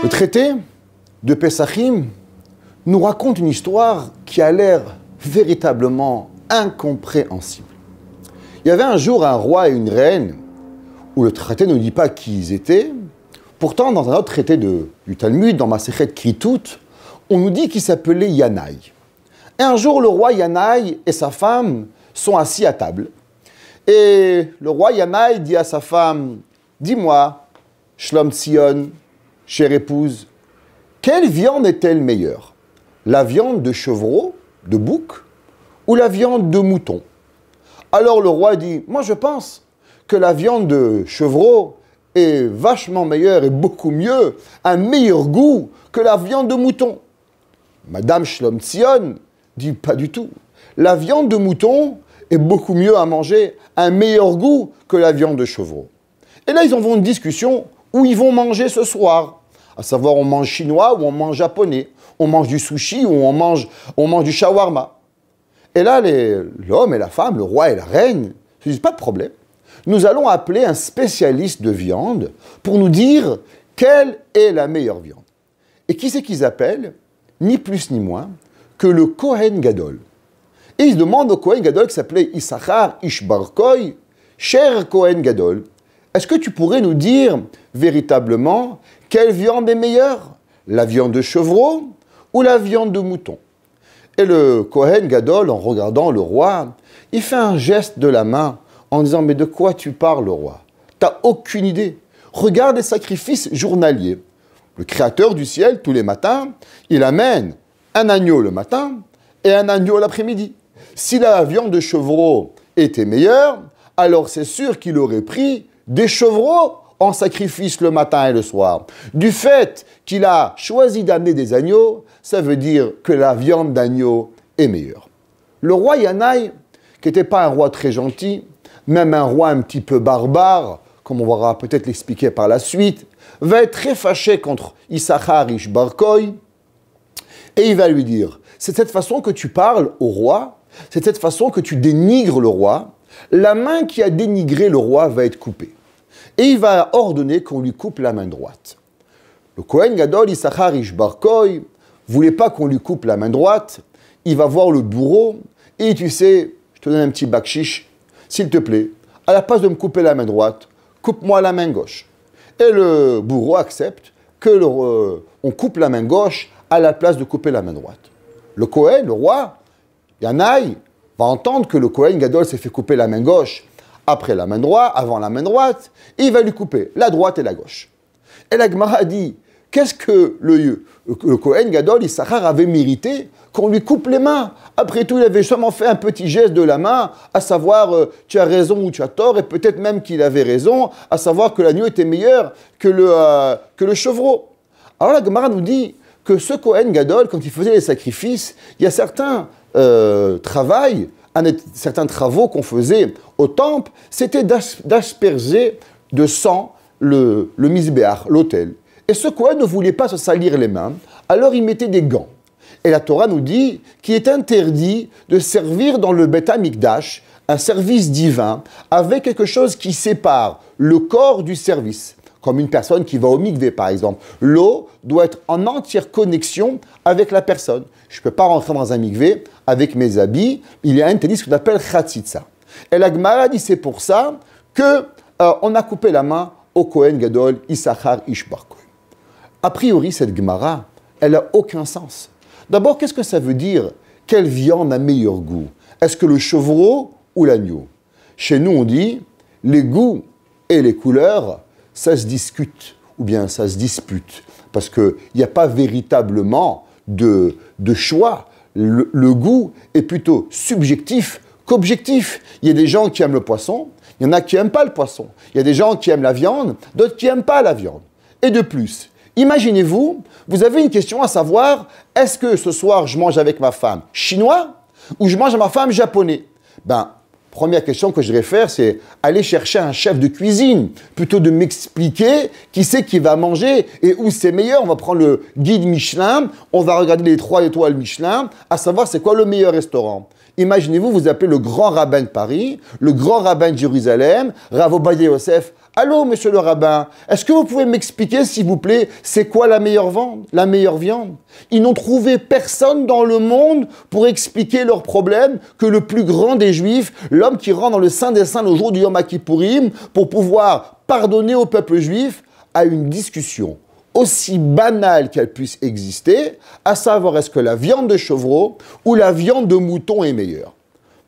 Le traité de Pesachim nous raconte une histoire qui a l'air véritablement incompréhensible. Il y avait un jour un roi et une reine, où le traité ne dit pas qui ils étaient. Pourtant, dans un autre traité du Talmud, dans Masechet Kritout, on nous dit qu'il s'appelait Yanaï. Et un jour, le roi Yanaï et sa femme sont assis à table. Et le roi Yanaï dit à sa femme, « Dis-moi, Shlom Tzion, chère épouse, quelle viande est-elle meilleure? La viande de chevreau, de bouc, ou la viande de mouton ?» Alors le roi dit, « Moi je pense que la viande de chevreau est vachement meilleure et beaucoup mieux, un meilleur goût que la viande de mouton. » Madame Shlom Tzion dit, « Pas du tout. La viande de mouton est beaucoup mieux à manger, un meilleur goût que la viande de chevreau. » Et là, ils en vont une discussion où ils vont manger ce soir. À savoir, on mange chinois ou on mange japonais. On mange du sushi ou on mange du shawarma. Et là, l'homme et la femme, le roi et la reine, se disent, pas de problème. Nous allons appeler un spécialiste de viande pour nous dire quelle est la meilleure viande. Et qui c'est qu'ils appellent? Ni plus ni moins que le Kohen Gadol. Et ils demandent au Kohen Gadol qui s'appelait Issachar Ish Barkoi, cher Kohen Gadol, est-ce que tu pourrais nous dire véritablement quelle viande est meilleure? La viande de chevreau ou la viande de mouton? Et le Kohen Gadol, en regardant le roi, il fait un geste de la main en disant « Mais de quoi tu parles, le roi? T'as aucune idée. Regarde les sacrifices journaliers. Le Créateur du ciel, tous les matins, il amène un agneau le matin et un agneau l'après-midi. Si la viande de chevreau était meilleure, alors c'est sûr qu'il aurait pris des chevreaux en sacrifice le matin et le soir. Du fait qu'il a choisi d'amener des agneaux, ça veut dire que la viande d'agneau est meilleure. » Le roi Yanaï, qui n'était pas un roi très gentil, même un roi un petit peu barbare, comme on va peut-être l'expliquer par la suite, va être très fâché contre Issachar Ish Barkoi, et il va lui dire, c'est de cette façon que tu parles au roi, c'est de cette façon que tu dénigres le roi, la main qui a dénigré le roi va être coupée. Et il va ordonner qu'on lui coupe la main droite. Le Kohen Gadol Issachar Ish Barkoi voulait pas qu'on lui coupe la main droite, il va voir le bourreau, et tu sais, je te donne un petit bakshish, s'il te plaît, à la place de me couper la main droite, coupe-moi la main gauche. Et le bourreau accepte que on coupe la main gauche à la place de couper la main droite. Le Kohen, le roi, Yanaï, va entendre que le Kohen Gadol s'est fait couper la main gauche après la main droite, avant la main droite, et il va lui couper la droite et la gauche. Et la Gemara dit, qu'est-ce que le Kohen Gadol, Issachar, avait mérité qu'on lui coupe les mains? Après tout, il avait seulement fait un petit geste de la main, à savoir, tu as raison ou tu as tort, et peut-être même qu'il avait raison, à savoir que l'agneau était meilleur que le chevreau. Alors la Gemara nous dit que ce Kohen Gadol, quand il faisait les sacrifices, il y a certains certains travaux qu'on faisait au temple, c'était d'asperger de sang le misbéach, l'autel. Et ce Kohen ne voulait pas se salir les mains, alors il mettait des gants. Et la Torah nous dit qu'il est interdit de servir dans le Beth Amikdash un service divin avec quelque chose qui sépare le corps du service. Comme une personne qui va au mikvé, par exemple. L'eau doit être en entière connexion avec la personne. Je ne peux pas rentrer dans un mikvé avec mes habits. Il y a un tennis qu'on appelle chatzitza. Et la Gemara dit c'est pour ça qu'on a coupé la main au Kohen Gadol Issachar Ish Barkoi. A priori, cette Gemara, elle n'a aucun sens. D'abord, qu'est-ce que ça veut dire? Quelle viande a meilleur goût? Est-ce que le chevreau ou l'agneau? Chez nous, on dit les goûts et les couleurs, ça se discute ou bien ça se dispute. Parce qu'il n'y a pas véritablement de choix. Le goût est plutôt subjectif qu'objectif. Il y a des gens qui aiment le poisson, il y en a qui n'aiment pas le poisson. Il y a des gens qui aiment la viande, d'autres qui n'aiment pas la viande. Et de plus, imaginez-vous, vous avez une question à savoir, est-ce que ce soir je mange avec ma femme chinois ou je mange avec ma femme japonais? Première question que je devrais faire, c'est aller chercher un chef de cuisine, plutôt de m'expliquer qui c'est qui va manger et où c'est meilleur. On va prendre le guide Michelin, on va regarder les 3 étoiles Michelin, à savoir c'est quoi le meilleur restaurant. Imaginez-vous, vous appelez le grand rabbin de Paris, le grand rabbin de Jérusalem, Rav Ovadia Yosef. Allô, monsieur le rabbin, est-ce que vous pouvez m'expliquer, s'il vous plaît, c'est quoi la meilleure viande? Ils n'ont trouvé personne dans le monde pour expliquer leurs problèmes que le plus grand des Juifs, l'homme qui rentre dans le Saint des Saints le jour du Yom Kippourim, pour pouvoir pardonner au peuple juif, a une discussion aussi banale qu'elle puisse exister, à savoir est-ce que la viande de chevreau ou la viande de mouton est meilleure.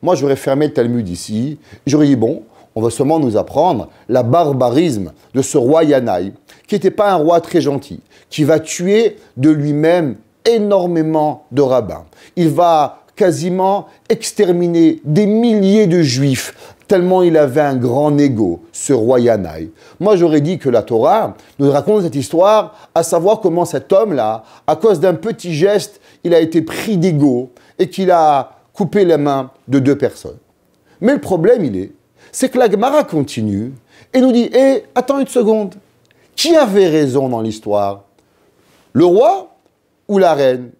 Moi, j'aurais fermé le Talmud ici, j'aurais dit bon, on va seulement nous apprendre la barbarisme de ce roi Yanaï, qui n'était pas un roi très gentil, qui va tuer de lui-même énormément de rabbins. Il va quasiment exterminer des milliers de juifs, tellement il avait un grand ego, ce roi Yanaï. Moi, j'aurais dit que la Torah nous raconte cette histoire, à savoir comment cet homme-là, à cause d'un petit geste, il a été pris d'ego et qu'il a coupé les mains de 2 personnes. Mais le problème, c'est que la Gemara continue et nous dit « attends une seconde, qui avait raison dans l'histoire? Le roi ou la reine ?»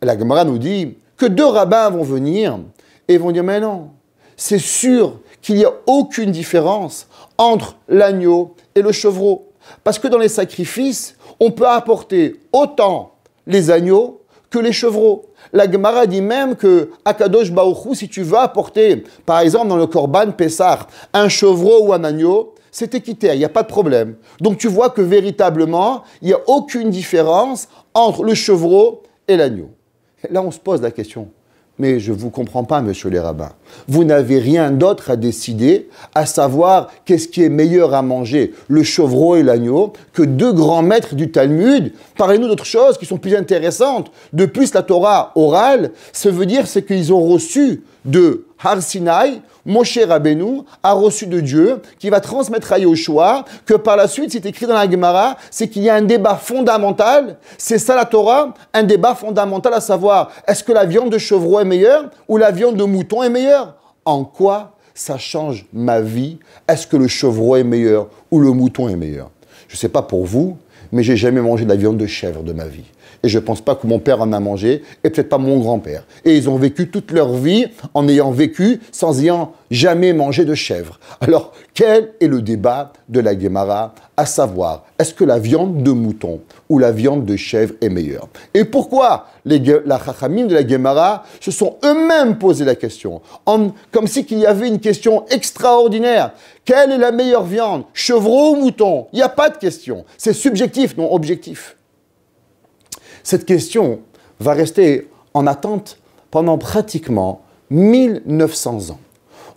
Et la Gemara nous dit que 2 rabbins vont venir et vont dire « mais non, c'est sûr qu'il n'y a aucune différence entre l'agneau et le chevreau. Parce que dans les sacrifices, on peut apporter autant les agneaux que les chevreaux. » La Gemara dit même que Akadosh Baruch Hu, si tu veux apporter, par exemple dans le Korban Pessah, un chevreau ou un agneau, c'est équitaire, il n'y a pas de problème. Donc tu vois que véritablement, il n'y a aucune différence entre le chevreau et l'agneau. Là, on se pose la question. Mais je ne vous comprends pas, monsieur les rabbins. Vous n'avez rien d'autre à décider, à savoir qu'est-ce qui est meilleur à manger, le chevreau et l'agneau, que 2 grands maîtres du Talmud. Parlez-nous d'autres choses qui sont plus intéressantes. De plus, la Torah orale, ça veut dire c'est qu'ils ont reçu de Har Sinaï, Moshe Rabbeinu a reçu de Dieu, qui va transmettre à Yoshua, que par la suite, c'est écrit dans la Gemara, c'est qu'il y a un débat fondamental, c'est ça la Torah, un débat fondamental à savoir, est-ce que la viande de chevreau est meilleure ou la viande de mouton est meilleure? En quoi ça change ma vie? Est-ce que le chevreau est meilleur ou le mouton est meilleur? Je ne sais pas pour vous, mais j'ai jamais mangé de la viande de chèvre de ma vie. Et je ne pense pas que mon père en a mangé, et peut-être pas mon grand-père. Et ils ont vécu toute leur vie en ayant vécu sans ayant jamais mangé de chèvre. Alors, quel est le débat de la Gemara? À savoir, est-ce que la viande de mouton ou la viande de chèvre est meilleure? Et pourquoi la Chachamim de la Gemara se sont eux-mêmes posé la question, comme si qu'il y avait une question extraordinaire. Quelle est la meilleure viande? Chevreau ou mouton? Il n'y a pas de question. C'est subjectif, non objectif. Cette question va rester en attente pendant pratiquement 1900 ans.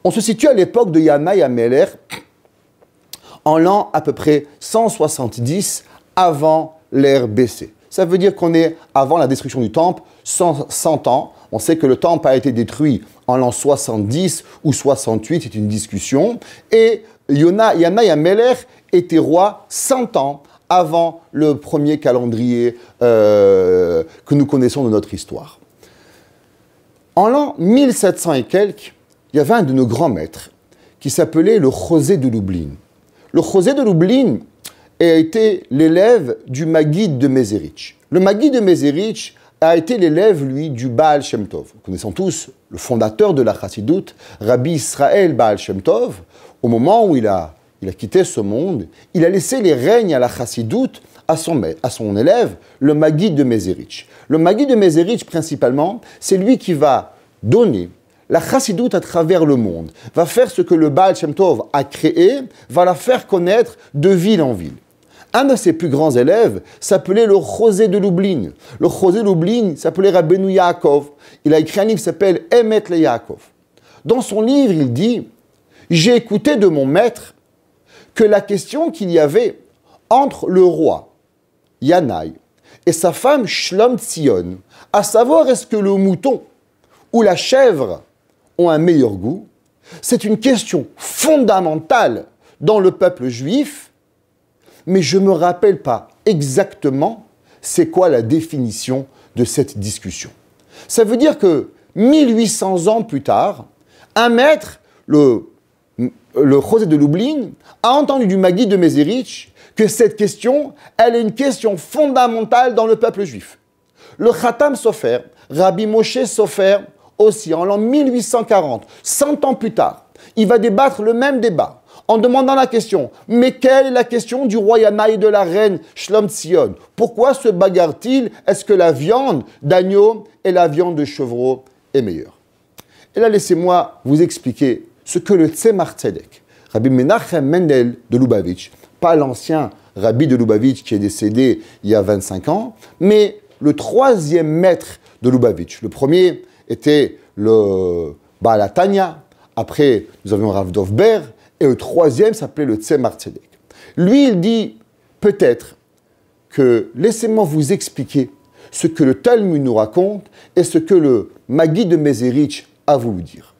On se situe à l'époque de Yanaï Améler, en l'an à peu près 170 avant l'ère BC. Ça veut dire qu'on est avant la destruction du temple, 100 ans. On sait que le temple a été détruit en l'an 70 ou 68, c'est une discussion. Et Yanaï Améler était roi 100 ans avant le premier calendrier que nous connaissons de notre histoire. En l'an 1700 et quelques, il y avait un de nos grands maîtres qui s'appelait le Chosé de Lublin. Le Chosé de Lublin a été l'élève du Maguide de Mézérich. Le Maguide de Mézérich a été l'élève, lui, du Baal Shem Tov. Nous connaissons tous le fondateur de la Chassidoute, Rabbi Israël Baal Shem Tov. Au moment où il a quitté ce monde, il a laissé les règnes à la Chassidoute à son élève, le Maguide de Mézérich. Le Maguide de Mézérich, principalement, c'est lui qui va donner la Chassidoute à travers le monde, va faire ce que le Baal Shem Tov a créé, va la faire connaître de ville en ville. Un de ses plus grands élèves s'appelait le Chosé de Lublin. Le Chosé de Lublin s'appelait Rabbeinu Yaakov. Il a écrit un livre qui s'appelle Emet le Yaakov. Dans son livre, il dit « J'ai écouté de mon maître que la question qu'il y avait entre le roi, Yanaï, et sa femme Shlom Tzion, à savoir est-ce que le mouton ou la chèvre ont un meilleur goût, c'est une question fondamentale dans le peuple juif, mais je ne me rappelle pas exactement c'est quoi la définition de cette discussion. Ça veut dire que 1800 ans plus tard, un maître, le Chosé de Lublin, a entendu du Maguide de Mézérich que cette question, elle est une question fondamentale dans le peuple juif. Le Khatam Sofer, Rabbi Moshe Sofer, aussi, en l'an 1840, 100 ans plus tard, il va débattre le même débat en demandant la question, mais quelle est la question du roi Yanaï et de la reine Shlom Tzion? Pourquoi se bagarre-t-il? Est-ce que la viande d'agneau et la viande de chevreau est meilleure? Et là, laissez-moi vous expliquer ce que le Tzemach Tzedek, Rabbi Menachem Mendel de Lubavitch, pas l'ancien Rabbi de Lubavitch qui est décédé il y a 25 ans, mais le troisième maître de Lubavitch. Le premier était le Baal HaTanya, après nous avions Rav Dov Ber, et le troisième s'appelait le Tzemach Tzedek. Lui, il dit peut-être que laissez-moi vous expliquer ce que le Talmud nous raconte et ce que le Maggid de Mezerich a voulu dire.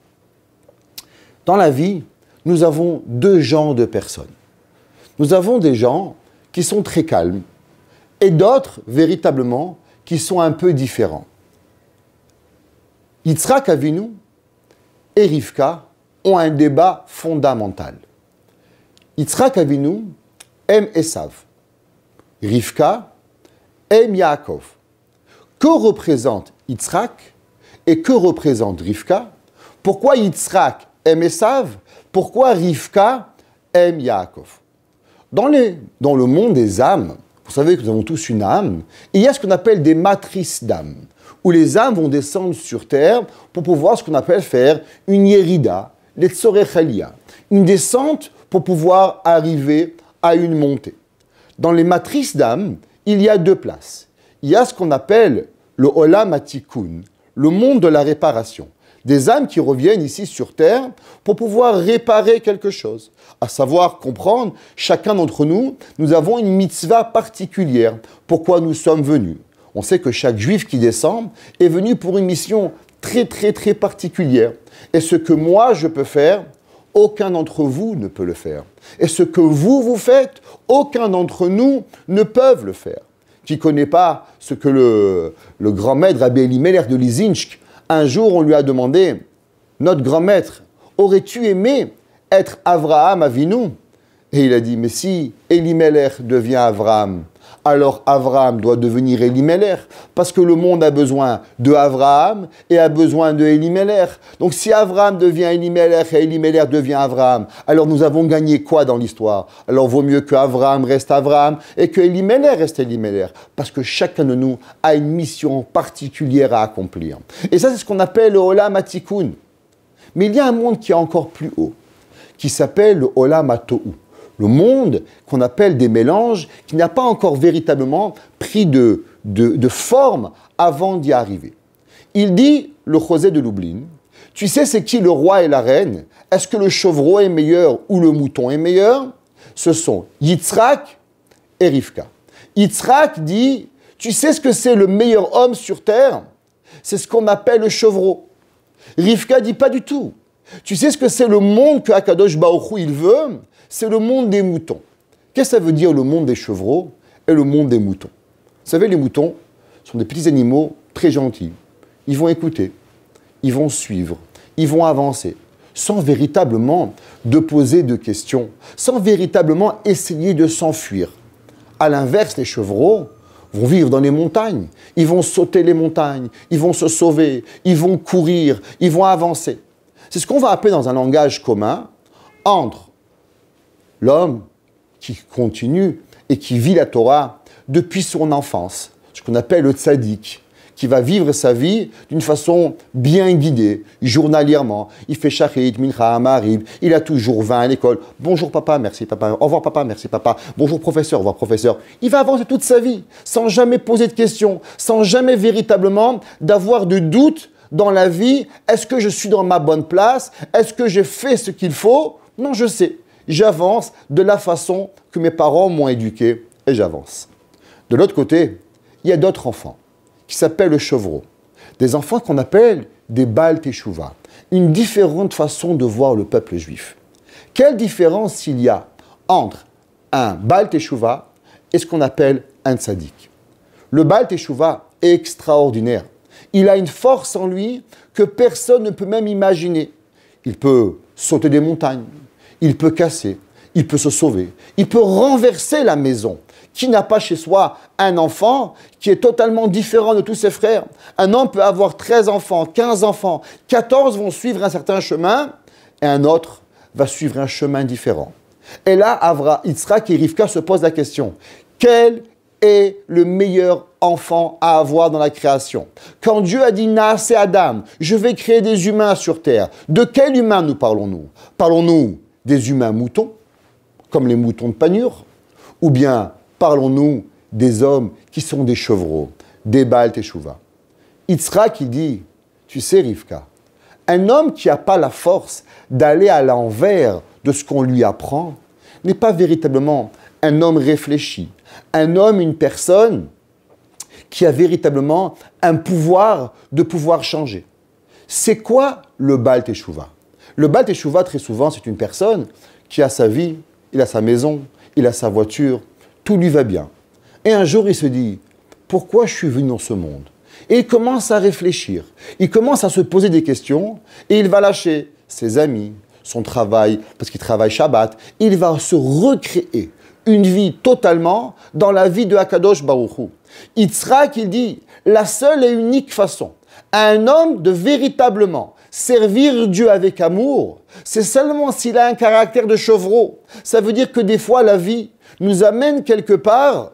Dans la vie, nous avons deux genres de personnes. Nous avons des gens qui sont très calmes et d'autres, véritablement, qui sont un peu différents. Yitzhak Avinu et Rivka ont un débat fondamental. Yitzhak Avinu aime Esav. Rivka aime Yaakov. Que représente Yitzhak et que représente Rivka? Pourquoi Yitzhak aime Esav? Pourquoi Rivka aime Yaakov? Dans le monde des âmes, vous savez que nous avons tous une âme, il y a ce qu'on appelle des matrices d'âme, où les âmes vont descendre sur terre pour pouvoir ce qu'on appelle faire une yerida, les tsorechalia, une descente pour pouvoir arriver à une montée. Dans les matrices d'âme, il y a deux places. Il y a ce qu'on appelle le Olam Hatikun, le monde de la réparation. Des âmes qui reviennent ici sur terre pour pouvoir réparer quelque chose. À savoir comprendre, chacun d'entre nous, nous avons une mitzvah particulière. Pourquoi nous sommes venus? On sait que chaque juif qui descend est venu pour une mission très particulière. Et ce que moi je peux faire, aucun d'entre vous ne peut le faire. Et ce que vous faites, aucun d'entre nous ne peuvent le faire. Qui ne connaît pas ce que le grand maître Rabbi Elimelech de Lizinsk, un jour on lui a demandé, notre grand maître, aurais-tu aimé être Avraham Avinu? Et il a dit, mais si Elimelech devient Avraham, alors Avraham doit devenir Elimelech, parce que le monde a besoin de Avraham et a besoin de Elimelech. Donc si Avraham devient Elimelech et Elimelech devient Avraham, alors nous avons gagné quoi dans l'histoire? Alors vaut mieux que Avraham reste Avraham et que Elimelech reste Elimelech, parce que chacun de nous a une mission particulière à accomplir. Et ça, c'est ce qu'on appelle le Olam Hatikun. Mais il y a un monde qui est encore plus haut, qui s'appelle le Olam HaTohu. Le monde qu'on appelle des mélanges, qui n'a pas encore véritablement pris de forme avant d'y arriver. Il dit, le José de Lublin, tu sais c'est qui le roi et la reine? Est-ce que le chevreau est meilleur ou le mouton est meilleur? Ce sont Yitzhak et Rivka. Yitzhak dit, tu sais ce que c'est le meilleur homme sur terre? C'est ce qu'on appelle le chevreau. Rivka dit pas du tout. Tu sais ce que c'est le monde que Akadosh Baruch Hu il veut? C'est le monde des moutons. Qu'est-ce que ça veut dire le monde des chevreaux et le monde des moutons? Vous savez, les moutons sont des petits animaux très gentils. Ils vont écouter, ils vont suivre, ils vont avancer, sans véritablement de poser de questions, sans véritablement essayer de s'enfuir. À l'inverse, les chevreaux vont vivre dans les montagnes, ils vont sauter les montagnes, ils vont se sauver, ils vont courir, ils vont avancer. C'est ce qu'on va appeler dans un langage commun entre l'homme qui continue et qui vit la Torah depuis son enfance, ce qu'on appelle le tzaddik, qui va vivre sa vie d'une façon bien guidée, journalièrement. Il fait shachrit, mincha, marib, il a toujours 20 à l'école. Bonjour papa, merci papa. Au revoir papa, merci papa. Bonjour professeur, au revoir professeur. Il va avancer toute sa vie, sans jamais poser de questions, sans jamais véritablement d'avoir de doute dans la vie. Est-ce que je suis dans ma bonne place? Est-ce que j'ai fait ce qu'il faut? Non, je sais. J'avance de la façon que mes parents m'ont éduqué et j'avance. De l'autre côté, il y a d'autres enfants qui s'appellent le chevreau. Des enfants qu'on appelle des Baal Teshuva. Une différente façon de voir le peuple juif. Quelle différence il y a entre un Baal Teshuva et ce qu'on appelle un tzaddik? Le Baal Teshuva est extraordinaire. Il a une force en lui que personne ne peut même imaginer. Il peut sauter des montagnes. Il peut casser, il peut se sauver, il peut renverser la maison. Qui n'a pas chez soi un enfant qui est totalement différent de tous ses frères? Un homme peut avoir 13 enfants, 15 enfants, 14 vont suivre un certain chemin et un autre va suivre un chemin différent. Et là, Yitzhak et Rivka se posent la question, quel est le meilleur enfant à avoir dans la création? Quand Dieu a dit Naaseh Adam, je vais créer des humains sur terre, de quel humain nous parlons-nous? Parlons-nous des humains moutons, comme les moutons de Panure, ou bien parlons-nous des hommes qui sont des chevreaux, des Baal Teshuvah? Yitzhak, il dit, tu sais Rivka, un homme qui n'a pas la force d'aller à l'envers de ce qu'on lui apprend n'est pas véritablement un homme réfléchi, un homme, une personne qui a véritablement un pouvoir de pouvoir changer. C'est quoi le Baal Teshuvah? Le Baal Teshuvah, très souvent, c'est une personne qui a sa vie, il a sa maison, il a sa voiture, tout lui va bien. Et un jour, il se dit, pourquoi je suis venu dans ce monde? Et il commence à réfléchir, il commence à se poser des questions, et il va lâcher ses amis, son travail, parce qu'il travaille Shabbat, il va se recréer une vie totalement dans la vie de Akadosh Baruch Hu. Yitzhak, il dit, la seule et unique façon à un homme de véritablement servir Dieu avec amour, c'est seulement s'il a un caractère de chevreau. Ça veut dire que des fois, la vie nous amène quelque part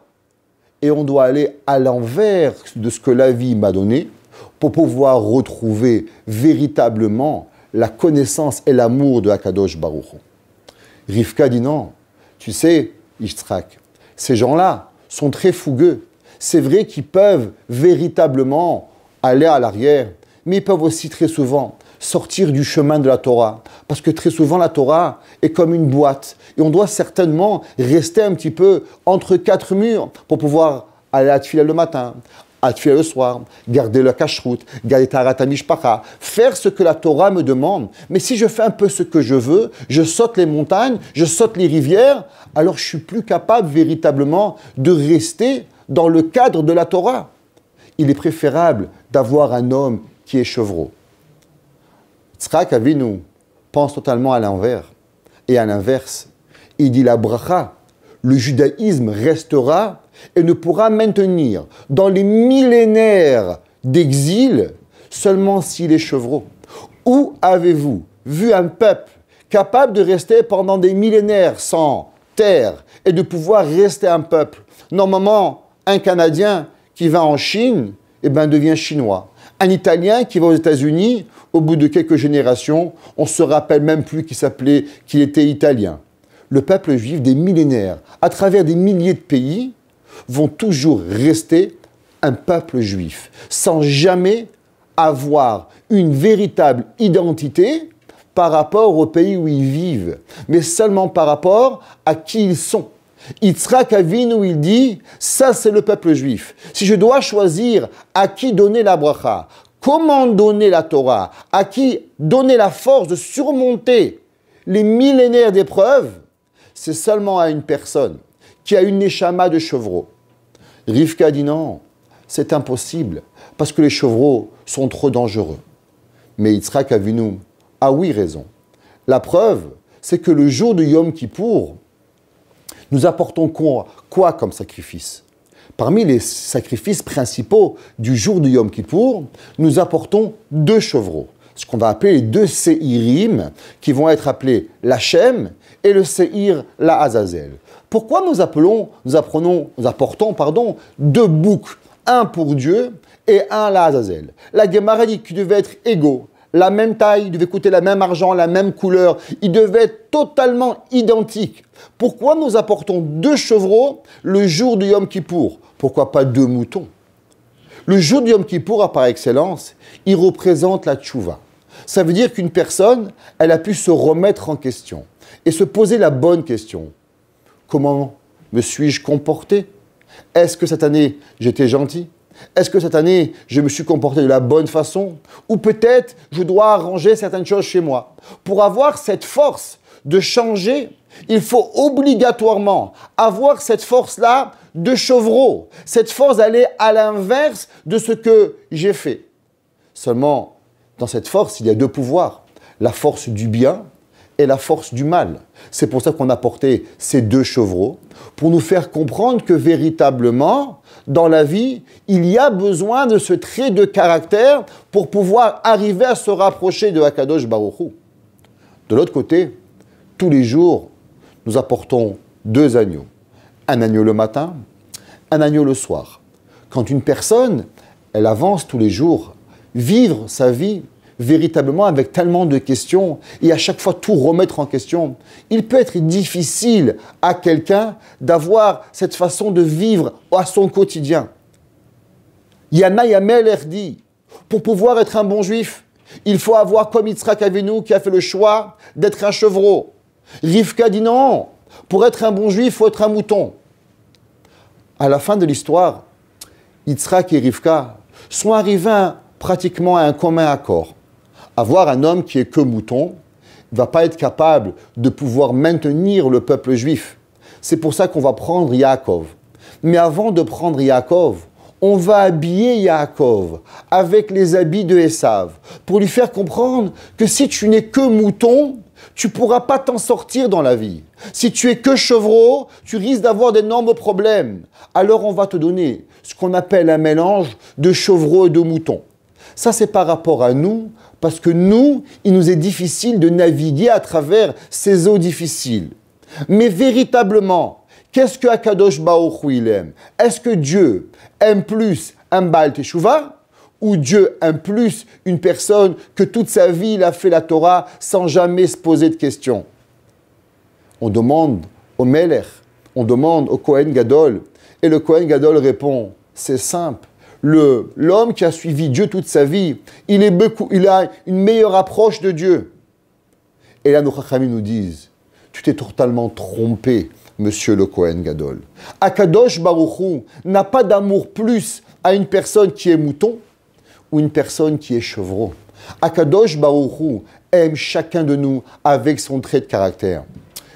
et on doit aller à l'envers de ce que la vie m'a donné pour pouvoir retrouver véritablement la connaissance et l'amour de Akadosh Baruch Hu. Rivka dit non, tu sais, Yitzhak, ces gens-là sont très fougueux. C'est vrai qu'ils peuvent véritablement aller à l'arrière, mais ils peuvent aussi très souvent sortir du chemin de la Torah. Parce que très souvent, la Torah est comme une boîte. Et on doit certainement rester un petit peu entre quatre murs pour pouvoir aller à Tfila le matin, à Tfila le soir, garder le kashrut, garder Taharat HaMishpacha, faire ce que la Torah me demande. Mais si je fais un peu ce que je veux, je saute les montagnes, je saute les rivières, alors je suis plus capable véritablement de rester dans le cadre de la Torah. Il est préférable d'avoir un homme qui est chevreau. Yitzhak Avinu pense totalement à l'envers. Et à l'inverse, il dit la bracha, le judaïsme restera et ne pourra maintenir dans les millénaires d'exil seulement s'il est chevreau. Où avez-vous vu un peuple capable de rester pendant des millénaires sans terre et de pouvoir rester un peuple? Normalement, un Canadien qui va en Chine, devient chinois. Un Italien qui va aux États-Unis, au bout de quelques générations, on ne se rappelle même plus qu'il était italien. Le peuple juif, des millénaires, à travers des milliers de pays, vont toujours rester un peuple juif, sans jamais avoir une véritable identité par rapport au pays où ils vivent, mais seulement par rapport à qui ils sont. Yitzhak Avinu, il dit, ça c'est le peuple juif. Si je dois choisir à qui donner la bracha, comment donner la Torah, à qui donner la force de surmonter les millénaires d'épreuves, c'est seulement à une personne qui a une neshama de chevreau. Rivka dit non, c'est impossible, parce que les chevreaux sont trop dangereux. Mais Yitzhak Avinu a oui raison. La preuve, c'est que le jour de Yom Kippour, nous apportons quoi comme sacrifice? Parmi les sacrifices principaux du jour de Yom Kippour, nous apportons 2 chevreaux, ce qu'on va appeler les 2 séirim, qui vont être appelés l'Hachem et le séir la Azazel. Pourquoi nous apportons 2 boucs, un pour Dieu et un la Azazel? La Gemara dit qu'ils devaient être égaux, la même taille, ils devaient coûter le même argent, la même couleur, ils devaient être totalement identiques. Pourquoi nous apportons 2 chevreaux le jour du Yom Kippour? Pourquoi pas 2 moutons? Le jour du Yom Kippour, par excellence, il représente la tchouva. Ça veut dire qu'une personne, elle a pu se remettre en question et se poser la bonne question. Comment me suis-je comporté? Est-ce que cette année, j'étais gentil? Est-ce que cette année, je me suis comporté de la bonne façon? Ou peut-être, je dois arranger certaines choses chez moi. Pour avoir cette force de changer, il faut obligatoirement avoir cette force-là de chevreau. Cette force d'aller à l'inverse de ce que j'ai fait. Seulement, dans cette force, il y a 2 pouvoirs. La force du bien et la force du mal. C'est pour ça qu'on a porté ces 2 chevreaux, pour nous faire comprendre que véritablement, dans la vie, il y a besoin de ce trait de caractère pour pouvoir arriver à se rapprocher de Akadosh Baruch Hu. De l'autre côté, tous les jours, nous apportons 2 agneaux. Un agneau le matin, un agneau le soir. Quand une personne, elle avance tous les jours, vivre sa vie véritablement avec tellement de questions et à chaque fois tout remettre en question, il peut être difficile à quelqu'un d'avoir cette façon de vivre à son quotidien. Yana Yamel dit, pour pouvoir être un bon juif, il faut avoir comme Yitzhak Avinu qui a fait le choix d'être un chevreau. Rivka dit non, pour être un bon juif, il faut être un mouton. À la fin de l'histoire, Yitzhak et Rivka sont arrivés pratiquement à un commun accord. Avoir un homme qui est que mouton ne va pas être capable de pouvoir maintenir le peuple juif. C'est pour ça qu'on va prendre Yaakov. Mais avant de prendre Yaakov, on va habiller Yaakov avec les habits de Esav pour lui faire comprendre que si tu n'es que mouton, tu ne pourras pas t'en sortir dans la vie. Si tu es que chevreau, tu risques d'avoir d'énormes problèmes. Alors on va te donner ce qu'on appelle un mélange de chevreau et de mouton. Ça, c'est par rapport à nous, parce que nous, il nous est difficile de naviguer à travers ces eaux difficiles. Mais véritablement, qu'est-ce que Akadosh Baruch Hu il aime? Est-ce que Dieu aime plus un Baal Teshuvah ou Dieu aime plus une personne que toute sa vie il a fait la Torah sans jamais se poser de questions? On demande au Melech, on demande au Kohen Gadol, et le Kohen Gadol répond, c'est simple. L'homme qui a suivi Dieu toute sa vie, il a une meilleure approche de Dieu. Et là, nos Chachamim nous disent, tu t'es totalement trompé, monsieur le Kohen Gadol. Akadosh Baruch Hu n'a pas d'amour plus à une personne qui est mouton ou une personne qui est chevreau. Akadosh Baruch Hu aime chacun de nous avec son trait de caractère.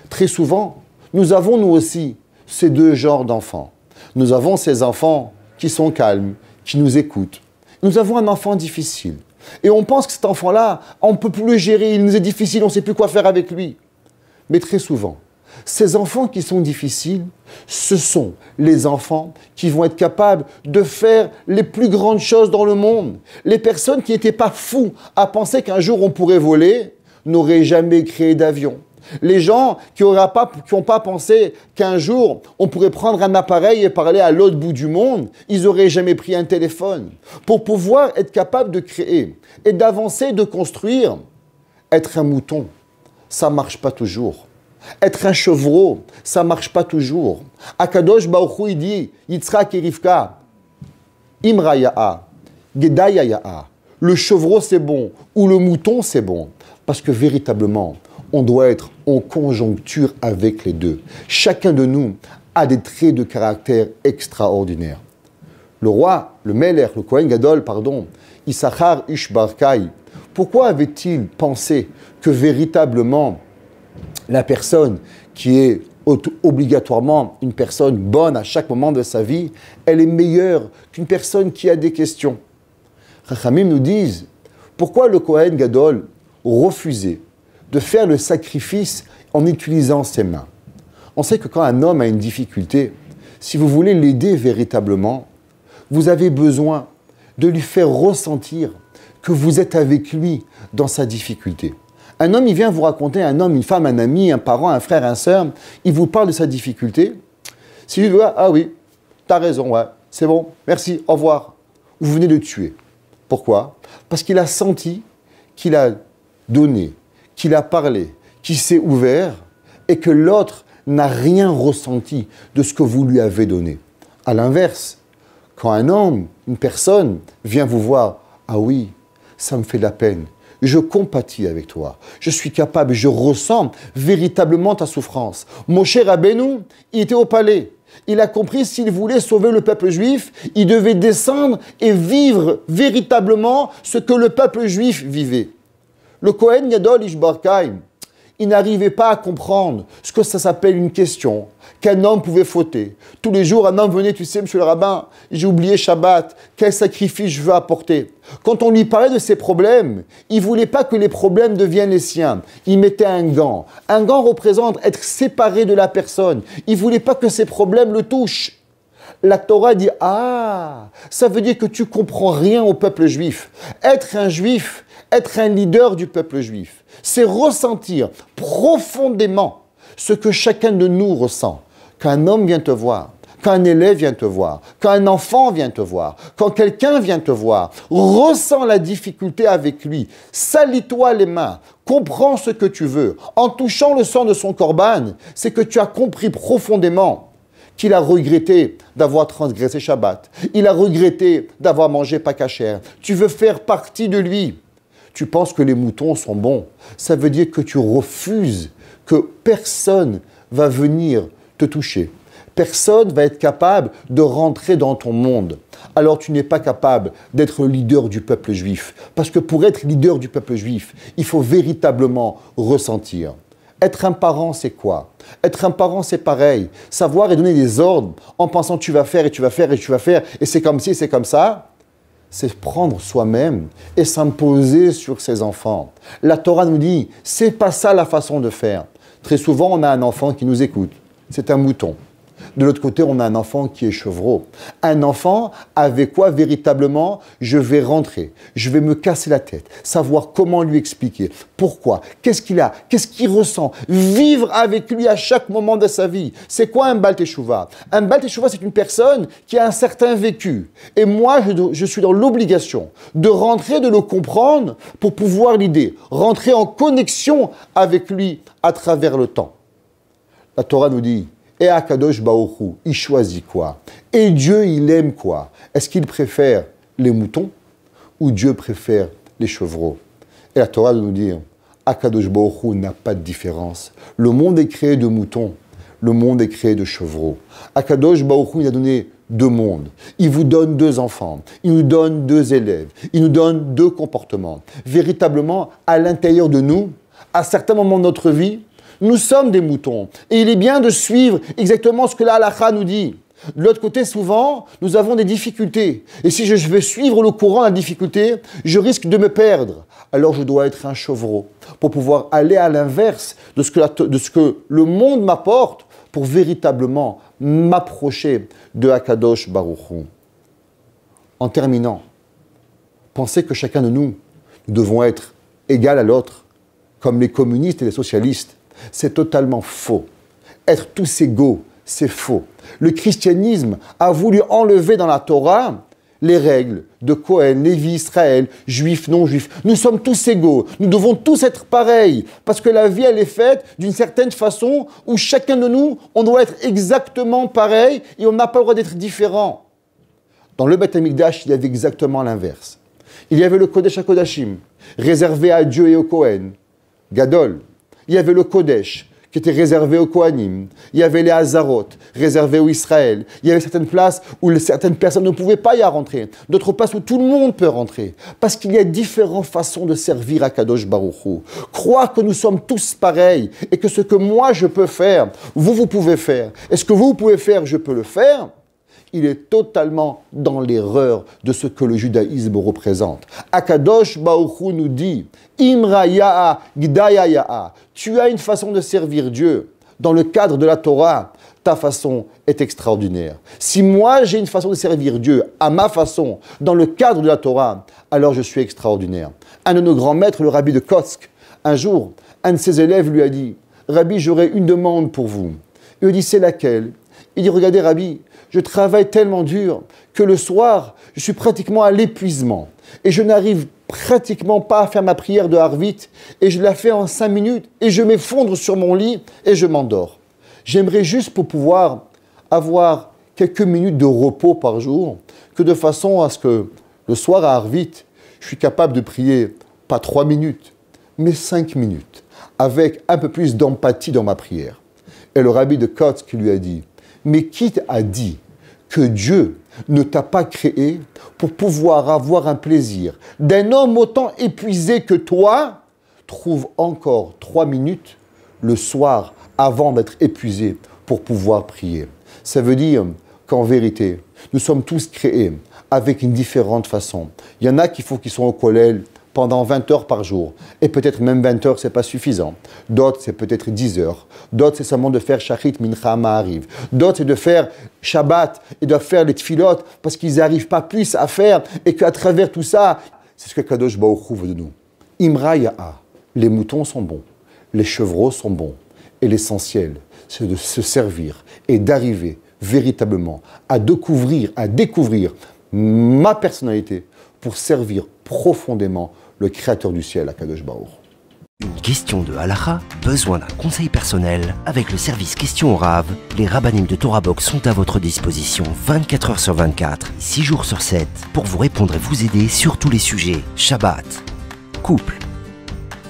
Très souvent, nous avons nous aussi ces 2 genres d'enfants. Nous avons ces enfants qui sont calmes, qui nous écoutent. Nous avons un enfant difficile. Et on pense que cet enfant-là, on ne peut plus le gérer, il nous est difficile, on ne sait plus quoi faire avec lui. Mais très souvent, ces enfants qui sont difficiles, ce sont les enfants qui vont être capables de faire les plus grandes choses dans le monde. Les personnes qui n'étaient pas fous à penser qu'un jour on pourrait voler, n'auraient jamais créé d'avion. Les gens qui n'ont pas pensé qu'un jour, on pourrait prendre un appareil et parler à l'autre bout du monde, ils n'auraient jamais pris un téléphone. Pour pouvoir être capable de créer et d'avancer, de construire, être un mouton, ça ne marche pas toujours. Être un chevreau, ça ne marche pas toujours. Akadosh Baruch Hu, il dit, Yitzhak et Rivka, Imraya'a, Gedayaya'a. Le chevreau, c'est bon, ou le mouton, c'est bon. Parce que véritablement, on doit être en conjoncture avec les 2. Chacun de nous a des traits de caractère extraordinaires. Le roi, le Melech, le Kohen Gadol, Issachar Ish Barkai, pourquoi avait-il pensé que véritablement la personne qui est obligatoirement une personne bonne à chaque moment de sa vie, elle est meilleure qu'une personne qui a des questions? Chachamim nous disent, pourquoi le Kohen Gadol refusait de faire le sacrifice en utilisant ses mains? On sait que quand un homme a une difficulté, si vous voulez l'aider véritablement, vous avez besoin de lui faire ressentir que vous êtes avec lui dans sa difficulté. Un homme, il vient vous raconter, un homme, une femme, un ami, un parent, un frère, un sœur, il vous parle de sa difficulté. Si lui dit, ah oui, t'as raison, ouais, c'est bon, merci, au revoir. Vous venez de le tuer. Pourquoi? Parce qu'il a senti qu'il a donné, qu'il a parlé, qu'il s'est ouvert et que l'autre n'a rien ressenti de ce que vous lui avez donné. À l'inverse, quand un homme, une personne vient vous voir, ah oui, ça me fait de la peine, je compatis avec toi, je suis capable, je ressens véritablement ta souffrance. Moshe Rabbeinu, il était au palais. Il a compris s'il voulait sauver le peuple juif, il devait descendre et vivre véritablement ce que le peuple juif vivait. Le Kohen Gadol Ish Barkai, il n'arrivait pas à comprendre ce que ça s'appelle une question, qu'un homme pouvait fauter. Tous les jours, un homme venait, tu sais, monsieur le rabbin, j'ai oublié Shabbat, quel sacrifice je veux apporter. Quand on lui parlait de ses problèmes, il ne voulait pas que les problèmes deviennent les siens. Il mettait un gant. Un gant représente être séparé de la personne. Il ne voulait pas que ses problèmes le touchent. La Torah dit, ah, ça veut dire que tu ne comprends rien au peuple juif. Être un juif, être un leader du peuple juif, c'est ressentir profondément ce que chacun de nous ressent. Quand un homme vient te voir, quand un élève vient te voir, quand un enfant vient te voir, quand quelqu'un vient te voir, ressens la difficulté avec lui, salis-toi les mains, comprends ce que tu veux. En touchant le sang de son corban, c'est que tu as compris profondément qu'il a regretté d'avoir transgressé Shabbat. Il a regretté d'avoir mangé pas cachère. Tu veux faire partie de lui. Tu penses que les moutons sont bons. Ça veut dire que tu refuses que personne va venir te toucher. Personne va être capable de rentrer dans ton monde. Alors tu n'es pas capable d'être le leader du peuple juif. Parce que pour être leader du peuple juif, il faut véritablement ressentir. Être un parent, c'est quoi? Être un parent, c'est pareil. Savoir et donner des ordres en pensant tu vas faire et tu vas faire et tu vas faire et c'est comme ci et c'est comme ça, c'est prendre soi-même et s'imposer sur ses enfants. La Torah nous dit, c'est pas ça la façon de faire. Très souvent, on a un enfant qui nous écoute. C'est un mouton. De l'autre côté, on a un enfant qui est chevreau. Un enfant avec quoi, véritablement, je vais rentrer. Je vais me casser la tête. Savoir comment lui expliquer. Pourquoi? Qu'est-ce qu'il a? Qu'est-ce qu'il ressent? Vivre avec lui à chaque moment de sa vie. C'est quoi un Baal Teshuva? Un Baal Teshuva, c'est une personne qui a un certain vécu. Et moi, je suis dans l'obligation de rentrer, de le comprendre pour pouvoir l'aider. Rentrer en connexion avec lui à travers le temps. La Torah nous dit, et Akadosh Baruch Hu, il choisit quoi? Et Dieu, il aime quoi? Est-ce qu'il préfère les moutons ou Dieu préfère les chevreaux? Et la Torah nous dit, Akadosh Baruch Hu n'a pas de différence. Le monde est créé de moutons, le monde est créé de chevreaux. Akadosh Baruch Hu, il a donné deux mondes. Il vous donne deux enfants, il nous donne deux élèves, il nous donne deux comportements. Véritablement, à l'intérieur de nous, à certains moments de notre vie, nous sommes des moutons. Et il est bien de suivre exactement ce que la halakha nous dit. De l'autre côté, souvent, nous avons des difficultés. Et si je veux suivre le courant de la difficulté, je risque de me perdre. Alors je dois être un chevreau pour pouvoir aller à l'inverse de ce que le monde m'apporte pour véritablement m'approcher de Akadosh Baruch Hu. En terminant, pensez que chacun de nous devons être égal à l'autre, comme les communistes et les socialistes. C'est totalement faux. Être tous égaux, c'est faux. Le christianisme a voulu enlever dans la Torah les règles de Cohen, Lévi, Israël, juifs, non-juifs. Nous sommes tous égaux. Nous devons tous être pareils. Parce que la vie, elle est faite d'une certaine façon où chacun de nous, on doit être exactement pareil et on n'a pas le droit d'être différent. Dans le Beth Amikdash, il y avait exactement l'inverse. Il y avait le Kodesh HaKodashim, réservé à Dieu et au Cohen, Gadol. Il y avait le Kodesh, qui était réservé aux Kohanim. Il y avait les Hazarot, réservés aux Israël. Il y avait certaines places où certaines personnes ne pouvaient pas y rentrer. D'autres places où tout le monde peut rentrer. Parce qu'il y a différentes façons de servir à Kadosh Baruch Hu. Croire que nous sommes tous pareils et que ce que moi je peux faire, vous pouvez faire. Et ce que vous pouvez faire, je peux le faire. Il est totalement dans l'erreur de ce que le judaïsme représente. Akadosh Baruch Hu nous dit, Imra Ya'a, Gdaya Ya'a. Tu as une façon de servir Dieu. Dans le cadre de la Torah, ta façon est extraordinaire. Si moi j'ai une façon de servir Dieu à ma façon, dans le cadre de la Torah, alors je suis extraordinaire. Un de nos grands maîtres, le rabbi de Kotsk, un jour, un de ses élèves lui a dit, Rabbi, j'aurais une demande pour vous. Il lui dit, c'est laquelle? Il dit, regardez Rabbi, je travaille tellement dur que le soir, je suis pratiquement à l'épuisement. Et je n'arrive pratiquement pas à faire ma prière de Harvit. Et je la fais en 5 minutes. Et je m'effondre sur mon lit et je m'endors. J'aimerais juste pour pouvoir avoir quelques minutes de repos par jour, que de façon à ce que le soir à Harvit, je suis capable de prier pas 3 minutes, mais 5 minutes, avec un peu plus d'empathie dans ma prière. Et le rabbi de Kotsk lui a dit, mais qui t'a dit que Dieu ne t'a pas créé pour pouvoir avoir un plaisir d'un homme autant épuisé que toi, trouve encore 3 minutes le soir avant d'être épuisé pour pouvoir prier. Ça veut dire qu'en vérité, nous sommes tous créés avec une différente façon. Il y en a qu'il faut qu'ils soient au kollel pendant 20 heures par jour. Et peut-être même 20 heures, ce n'est pas suffisant. D'autres, c'est peut-être 10 heures. D'autres, c'est seulement de faire Shachrit, Mincha, Ma'ariv. D'autres, c'est de faire Shabbat et de faire les tfilot parce qu'ils n'arrivent pas plus à faire et qu'à travers tout ça, c'est ce que Kadosh Baruch Hu veut de nous. Imra Ya'a, les moutons sont bons, les chevreaux sont bons. Et l'essentiel, c'est de se servir et d'arriver véritablement à découvrir ma personnalité pour servir profondément le Créateur du ciel, Akadosh Baruch. Une question de halakha, besoin d'un conseil personnel? Avec le service Question au Rav, les rabbinim de Torah Box sont à votre disposition 24 heures sur 24, 6 jours sur 7, pour vous répondre et vous aider sur tous les sujets. Shabbat, couple,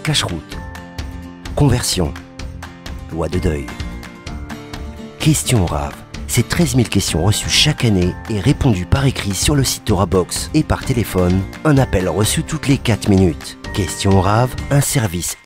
cacheroute, conversion, loi de deuil. Question au Rav, c'est 13 000 questions reçues chaque année et répondues par écrit sur le site Torah Box et par téléphone, un appel reçu toutes les 4 minutes. Question au Rav, un service